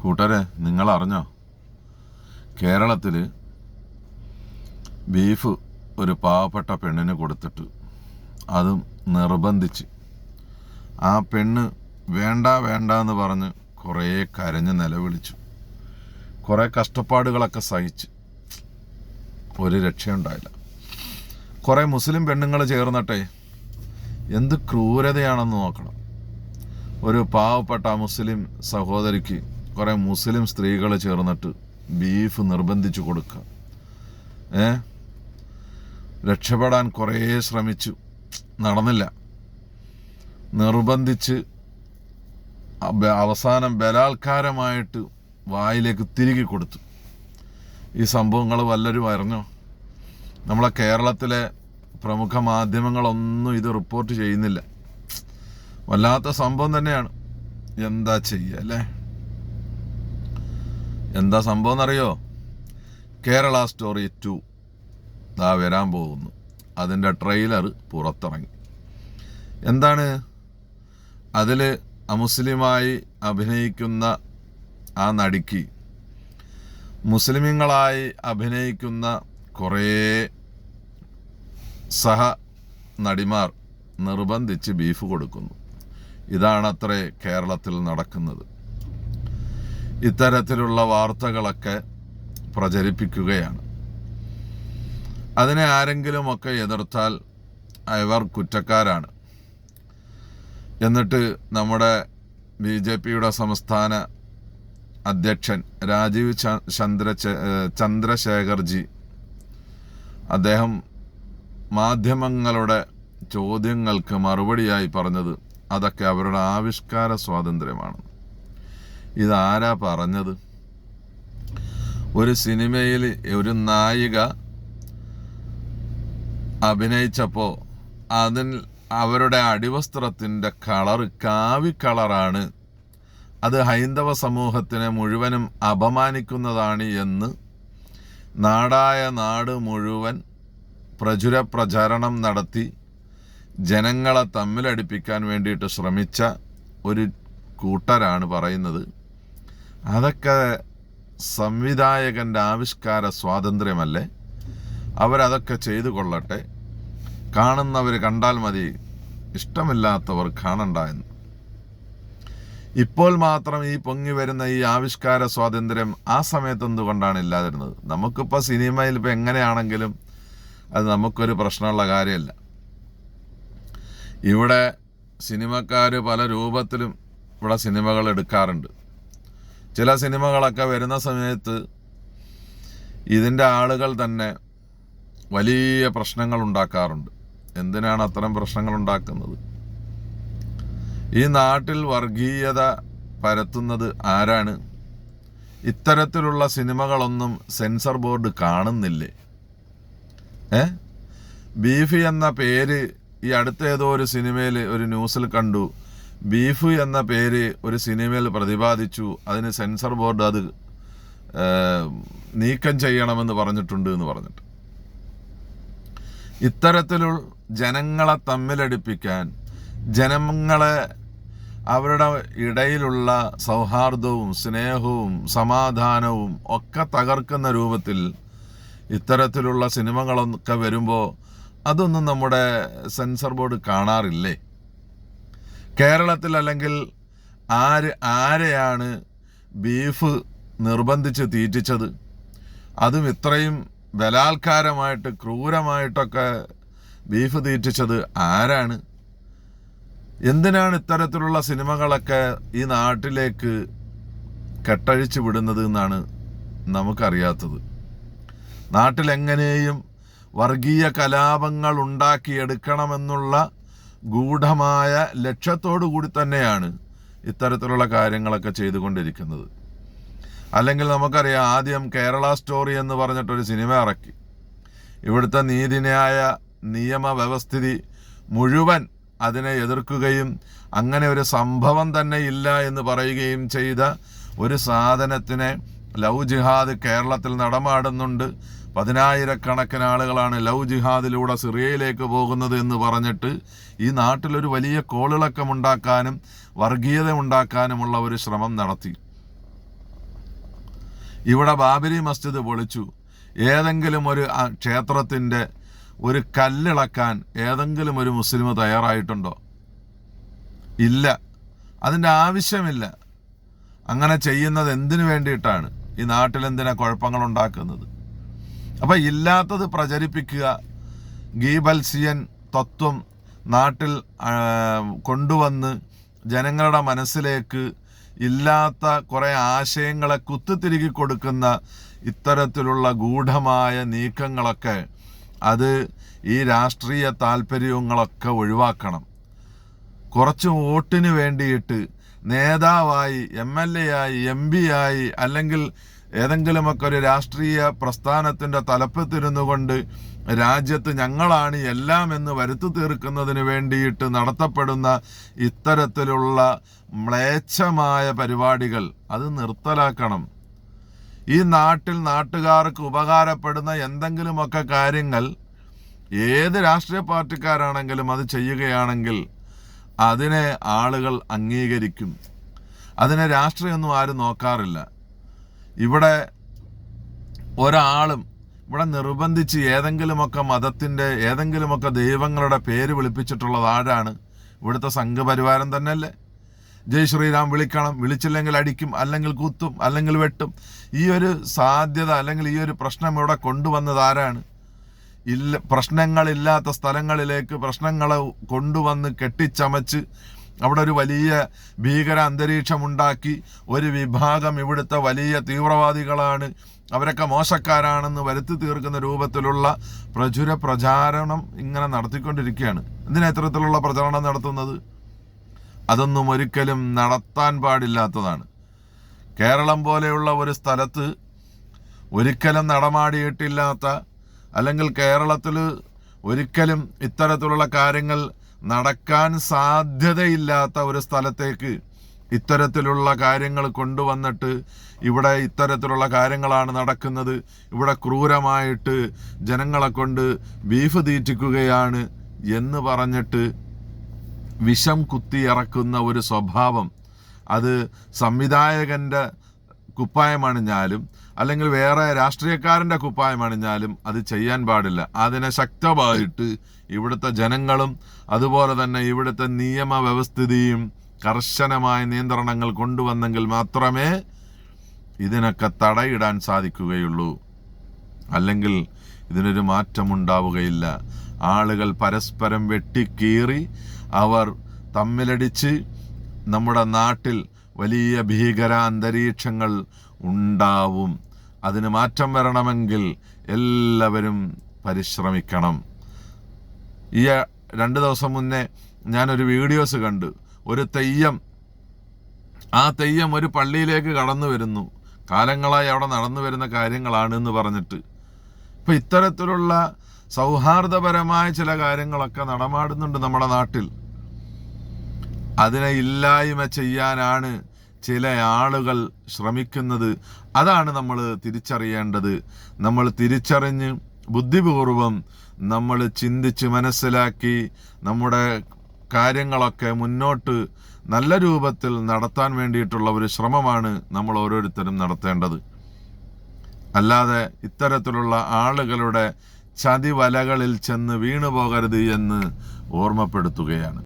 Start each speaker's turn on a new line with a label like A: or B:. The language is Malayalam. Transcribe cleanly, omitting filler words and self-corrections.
A: കൂട്ടരെ, നിങ്ങൾ അറിഞ്ഞോ? കേരളത്തിൽ ബീഫ് ഒരു പാവപ്പെട്ട പെണ്ണിന് കൊടുത്തിട്ട് അതും നിർബന്ധിച്ച് ആ പെണ്ണ് വേണ്ട വേണ്ട എന്ന് പറഞ്ഞ് കുറേ കരഞ്ഞ് നിലവിളിച്ചു. കുറേ കഷ്ടപ്പാടുകളൊക്കെ സഹിച്ച് ഒരു രക്ഷയുണ്ടായില്ല. കുറേ മുസ്ലിം പെണ്ണുങ്ങൾ ചേർന്നിട്ടെ എന്ത് ക്രൂരതയാണെന്ന് നോക്കണം. ഒരു പാവപ്പെട്ട മുസ്ലിം സഹോദരിക്ക് കുറേ മുസ്ലിം സ്ത്രീകൾ ചേർന്നിട്ട് ബീഫ് നിർബന്ധിച്ചു കൊടുക്കുക. രക്ഷപ്പെടാൻ കുറേ ശ്രമിച്ചു, നടന്നില്ല. നിർബന്ധിച്ച് അവസാനം ബലാത്കാരമായിട്ട് വായിലേക്ക് തിരികെ കൊടുത്തു. ഈ സംഭവങ്ങൾ വല്ലവരും അറിഞ്ഞോ? നമ്മളെ കേരളത്തിലെ പ്രമുഖ മാധ്യമങ്ങളൊന്നും ഇത് റിപ്പോർട്ട് ചെയ്യുന്നില്ല. വല്ലാത്ത സംഭവം തന്നെയാണ്. എന്താ ചെയ്യുക അല്ലേ? എന്താ സംഭവം എന്നറിയോ? കേരള സ്റ്റോറി 2 ദാ വരാൻ പോകുന്നു. അതിൻ്റെ ട്രെയിലർ പുറത്തിറങ്ങി. എന്താണ് അതിൽ അമുസ്ലിമായി അഭിനയിക്കുന്ന ആ നടിക്ക് മുസ്ലിമീങ്ങളായി അഭിനയിക്കുന്ന കുറേ സഹ നടിമാർ നിർബന്ധിച്ച് ബീഫ് കൊടുക്കുന്നു. ഇതാണത്രേ കേരളത്തിൽ നടക്കുന്നത്. ഇത്തരത്തിലുള്ള വാർത്തകളൊക്കെ പ്രചരിപ്പിക്കുകയാണ്. അതിനെ ആരെങ്കിലുമൊക്കെ എതിർത്താൽ അവർ കുറ്റക്കാരാണ്. എന്നിട്ട് നമ്മുടെ BJPയുടെ സംസ്ഥാന അധ്യക്ഷൻ രാജീവ് ചന്ദ്രശേഖർജി അദ്ദേഹം മാധ്യമങ്ങളുടെ ചോദ്യങ്ങൾക്ക് മറുപടിയായി പറഞ്ഞത് അതൊക്കെ അവരുടെ ആവിഷ്കാര സ്വാതന്ത്ര്യമാണ്. ഇതാരാ പറഞ്ഞത്? ഒരു സിനിമയിൽ ഒരു നായിക അഭിനയിച്ചപ്പോൾ അതിൽ അവരുടെ അടിവസ്ത്രത്തിൻ്റെ കളറ് കാവി കളറാണ്, അത് ഹൈന്ദവ സമൂഹത്തിനെ മുഴുവനും അപമാനിക്കുന്നതാണ് എന്ന് നാടായ നാട് മുഴുവൻ പ്രചരണം നടത്തി ജനങ്ങളെ തമ്മിലടിപ്പിക്കാൻ വേണ്ടിയിട്ട് ശ്രമിച്ച ഒരു കൂട്ടരാണ് പറയുന്നത്. അതൊക്കെ സംവിധായകൻ്റെ ആവിഷ്കാര സ്വാതന്ത്ര്യമല്ലേ? അവരതൊക്കെ ചെയ്തു കൊള്ളട്ടെ, കാണുന്നവർ കണ്ടാൽ മതി, ഇഷ്ടമില്ലാത്തവർ കാണണ്ട എന്ന്. ഇപ്പോൾ മാത്രം ഈ പൊങ്ങി വരുന്ന ഈ ആവിഷ്കാര സ്വാതന്ത്ര്യം ആ സമയത്ത് എന്തുകൊണ്ടാണ് ഇല്ലാതിരുന്നത്? നമുക്കിപ്പോൾ സിനിമയിൽ ഇപ്പോൾ എങ്ങനെയാണെങ്കിലും അത് നമുക്കൊരു പ്രശ്നമുള്ള കാര്യമല്ല. ഇവിടെ സിനിമക്കാർ പല രൂപത്തിലും ഇവിടെ സിനിമകൾ എടുക്കാറുണ്ട്. ചില സിനിമകളൊക്കെ വരുന്ന സമയത്ത് ഇതിൻ്റെ ആളുകൾ തന്നെ വലിയ പ്രശ്നങ്ങൾ ഉണ്ടാക്കാറുണ്ട്. എന്തിനാണ് അത്തരം പ്രശ്നങ്ങൾ ഉണ്ടാക്കുന്നത്? ഈ നാട്ടിൽ വർഗീയത പരത്തുന്നത് ആരാണ്? ഇത്തരത്തിലുള്ള സിനിമകളൊന്നും സെൻസർ ബോർഡ് കാണുന്നില്ലേ? ബീഫ് എന്ന പേര് ഈ അടുത്ത ഏതോ ഒരു സിനിമയിൽ ഒരു ന്യൂസിൽ കണ്ടു. ബീഫ് എന്ന പേര് ഒരു സിനിമയിൽ പ്രതിപാദിച്ചു, അതിന് സെൻസർ ബോർഡ് അത് നീക്കം ചെയ്യണമെന്ന് പറഞ്ഞിട്ടുണ്ട് എന്ന് പറഞ്ഞിട്ട്. ഇത്തരത്തിലുള്ള ജനങ്ങളെ തമ്മിലടിപ്പിക്കാൻ, ജനങ്ങളെ അവരുടെ ഇടയിലുള്ള സൗഹാർദ്ദവും സ്നേഹവും സമാധാനവും ഒക്കെ തകർക്കുന്ന രൂപത്തിൽ ഇത്തരത്തിലുള്ള സിനിമകളൊക്കെ വരുമ്പോൾ അതൊന്നും നമ്മുടെ സെൻസർ ബോർഡ് കാണാറില്ലേ? കേരളത്തിൽ അല്ലെങ്കിൽ ആരെയാണ് ബീഫ് നിർബന്ധിച്ച് തീറ്റിച്ചത്? അതും ഇത്രയും ബലാത്കാരമായിട്ട് ക്രൂരമായിട്ടൊക്കെ ബീഫ് തീറ്റിച്ചത് ആരാണ്? എന്തിനാണ് ഇത്തരത്തിലുള്ള സിനിമകളൊക്കെ ഈ നാട്ടിലേക്ക് കെട്ടഴിച്ചു വിടുന്നത് എന്നാണ് നമുക്കറിയാത്തത്. നാട്ടിലെങ്ങനെയും വർഗീയ കലാപങ്ങൾ ഉണ്ടാക്കിയെടുക്കണമെന്നുള്ള ഗൂഢമായ ലക്ഷ്യത്തോടു കൂടി തന്നെയാണ് ഇത്തരത്തിലുള്ള കാര്യങ്ങളൊക്കെ ചെയ്തുകൊണ്ടിരിക്കുന്നത്. അല്ലെങ്കിൽ നമുക്കറിയാം, ആദ്യം കേരള സ്റ്റോറി എന്ന് പറഞ്ഞിട്ടൊരു സിനിമ ഇറക്കി. ഇവിടുത്തെ നീതിന്യായ നിയമ വ്യവസ്ഥിതി മുഴുവൻ അതിനെ എതിർക്കുകയും അങ്ങനെ ഒരു സംഭവം തന്നെ ഇല്ല എന്ന് പറയുകയും ചെയ്ത ഒരു സാധനത്തിനെ ലവ് ജിഹാദ് കേരളത്തിൽ നടമാടുന്നുണ്ട്, 10,000-കണക്കിന് ആളുകളാണ് ലവ് ജിഹാദിലൂടെ സിറിയയിലേക്ക് പോകുന്നത് എന്ന് പറഞ്ഞിട്ട് ഈ നാട്ടിലൊരു വലിയ കോളിളക്കമുണ്ടാക്കാനും വർഗീയത ഉണ്ടാക്കാനുമുള്ള ഒരു ശ്രമം നടത്തി. ഇവിടെ ബാബരി മസ്ജിദ് പൊളിച്ചു. ഏതെങ്കിലും ഒരു ക്ഷേത്രത്തിൻ്റെ ഒരു കല്ലിളക്കാൻ ഏതെങ്കിലും ഒരു മുസ്ലിം തയ്യാറായിട്ടുണ്ടോ? ഇല്ല. അതിൻ്റെ ആവശ്യമില്ല. അങ്ങനെ ചെയ്യുന്നത് എന്തിനു വേണ്ടിയിട്ടാണ്? ഈ നാട്ടിൽ എന്തിനാ കുഴപ്പങ്ങൾ ഉണ്ടാക്കുന്നത്? അപ്പം ഇല്ലാത്തത് പ്രചരിപ്പിക്കുക, ഗീബൽസിയൻ തത്വം നാട്ടിൽ കൊണ്ടുവന്ന് ജനങ്ങളുടെ മനസ്സിലേക്ക് ഇല്ലാത്ത കുറേ ആശയങ്ങളെ കുത്തിത്തിരുകി കൊടുക്കുന്ന ഇത്തരത്തിലുള്ള ഗൂഢമായ നീക്കങ്ങളൊക്കെ അത് ഈ രാഷ്ട്രീയ താല്പര്യങ്ങളൊക്കെ ഒഴിവാക്കണം. കുറച്ച് വോട്ടിന് വേണ്ടിയിട്ട് നേതാവായി, MLA ആയി, MP ആയി, അല്ലെങ്കിൽ ഏതെങ്കിലുമൊക്കെ ഒരു രാഷ്ട്രീയ പ്രസ്ഥാനത്തിൻ്റെ തലപ്പത്തിരുന്നു കൊണ്ട് രാജ്യത്ത് ഞങ്ങളാണ് എല്ലാം എന്ന് വരുത്തി തീർക്കുന്നതിന് വേണ്ടിയിട്ട് നടത്തപ്പെടുന്ന ഇത്തരത്തിലുള്ള മ്ലേച്ഛമായ പരിപാടികൾ അത് നിർത്തലാക്കണം. ഈ നാട്ടിൽ നാട്ടുകാർക്ക് ഉപകാരപ്പെടുന്ന എന്തെങ്കിലുമൊക്കെ കാര്യങ്ങൾ ഏത് രാഷ്ട്രീയ പാർട്ടിക്കാരാണെങ്കിലും അത് ചെയ്യുകയാണെങ്കിൽ അതിനെ ആളുകൾ അംഗീകരിക്കും. അതിനെ രാഷ്ട്രീയമൊന്നും ആരും നോക്കാറില്ല. ഇവിടെ ഒരാളും ഇവിടെ നിർബന്ധിച്ച് ഏതെങ്കിലുമൊക്കെ മതത്തിൻ്റെ ഏതെങ്കിലുമൊക്കെ ദൈവങ്ങളുടെ പേര് വിളിപ്പിച്ചിട്ടുള്ളത് ആരാണ്? ഇവിടുത്തെ സംഘപരിവാരം തന്നെയല്ലേ? ജയ് ശ്രീറാം വിളിക്കണം, വിളിച്ചില്ലെങ്കിൽ അടിക്കും, അല്ലെങ്കിൽ കുത്തും, അല്ലെങ്കിൽ വെട്ടും. ഈ ഒരു സാധ്യത അല്ലെങ്കിൽ ഈ ഒരു പ്രശ്നം ഇവിടെ കൊണ്ടുവന്നത് ആരാണ്? പ്രശ്നങ്ങളില്ലാത്ത സ്ഥലങ്ങളിലേക്ക് പ്രശ്നങ്ങളെ കൊണ്ടുവന്ന് കെട്ടിച്ചമച്ച് അവിടെ ഒരു വലിയ ഭീകര അന്തരീക്ഷമുണ്ടാക്കി ഒരു വിഭാഗം ഇവിടുത്തെ വലിയ തീവ്രവാദികളാണ്, അവരൊക്കെ മോശക്കാരാണെന്ന് വരുത്തി തീർക്കുന്ന രൂപത്തിലുള്ള പ്രചാരണം ഇങ്ങനെ നടത്തിക്കൊണ്ടിരിക്കുകയാണ്. എന്തിനാ ഇത്തരത്തിലുള്ള പ്രചരണം നടത്തുന്നത്? അതൊന്നും ഒരിക്കലും നടത്താൻ പാടില്ലാത്തതാണ്. കേരളം പോലെയുള്ള ഒരു സ്ഥലത്ത് ഒരിക്കലും നടമാടിയിട്ടില്ലാത്ത, അല്ലെങ്കിൽ കേരളത്തിൽ ഒരിക്കലും ഇത്തരത്തിലുള്ള കാര്യങ്ങൾ നടക്കാൻ സാധ്യതയില്ലാത്ത ഒരു സ്ഥലത്തേക്ക് ഇത്തരത്തിലുള്ള കാര്യങ്ങൾ കൊണ്ടുവന്നിട്ട് ഇവിടെ ഇത്തരത്തിലുള്ള കാര്യങ്ങളാണ് നടക്കുന്നത്, ഇവിടെ ക്രൂരമായിട്ട് ജനങ്ങളെ കൊണ്ട് ബീഫ് തീറ്റിക്കുകയാണ് എന്ന് പറഞ്ഞിട്ട് വിഷം കുത്തിയിറക്കുന്ന ഒരു സ്വഭാവം, അത് സംവിധായകൻ്റെ കുപ്പായമണിഞ്ഞാലും അല്ലെങ്കിൽ വേറെ രാഷ്ട്രീയക്കാരൻ്റെ കുപ്പായമണിഞ്ഞാലും അത് ചെയ്യാൻ പാടില്ല. അതിനെ ശക്തമായിട്ട് ഇവിടുത്തെ ജനങ്ങളും അതുപോലെ തന്നെ ഇവിടുത്തെ നിയമവ്യവസ്ഥിതിയും കർശനമായ നിയന്ത്രണങ്ങൾ കൊണ്ടുവന്നെങ്കിൽ മാത്രമേ ഇതിനൊക്കെ തടയിടാൻ സാധിക്കുകയുള്ളൂ. അല്ലെങ്കിൽ ഇതിനൊരു മാറ്റമുണ്ടാവുകയില്ല. ആളുകൾ പരസ്പരം വെട്ടിക്കീറി അവർ തമ്മിലടിച്ച് നമ്മുടെ നാട്ടിൽ വലിയ ഭീകര അന്തരീക്ഷങ്ങൾ ഉണ്ടാവും. അതിന് മാറ്റം വരണമെങ്കിൽ എല്ലാവരും പരിശ്രമിക്കണം. ഈ 2 ദിവസം മുന്നേ ഞാനൊരു വീഡിയോസ് കണ്ടു. ഒരു തെയ്യം, ആ തെയ്യം ഒരു പള്ളിയിലേക്ക് കടന്നു വരുന്നു. കാലങ്ങളായി അവിടെ നടന്നു വരുന്ന കാര്യങ്ങളാണെന്ന് പറഞ്ഞിട്ട് ഇപ്പം ഇത്തരത്തിലുള്ള സൗഹാർദ്ദപരമായ ചില കാര്യങ്ങളൊക്കെ നടമാടുന്നുണ്ട് നമ്മുടെ നാട്ടിൽ. അതിനെ ഇല്ലായ്മ ചെയ്യാനാണ് ചില ആളുകൾ ശ്രമിക്കുന്നത്. അതാണ് നമ്മൾ തിരിച്ചറിയേണ്ടത്. നമ്മൾ തിരിച്ചറിഞ്ഞ് ബുദ്ധിപൂർവം നമ്മൾ ചിന്തിച്ച് മനസ്സിലാക്കി നമ്മുടെ കാര്യങ്ങളൊക്കെ മുന്നോട്ട് നല്ല രൂപത്തിൽ നടത്താൻ വേണ്ടിയിട്ടുള്ള ഒരു ശ്രമമാണ് നമ്മൾ ഓരോരുത്തരും നടത്തേണ്ടത്. അല്ലാതെ ഇത്തരത്തിലുള്ള ആളുകളുടെ ചതിവലകളിൽ ചെന്ന് വീണുപോകരുത് എന്ന് ഓർമ്മപ്പെടുത്തുകയാണ്.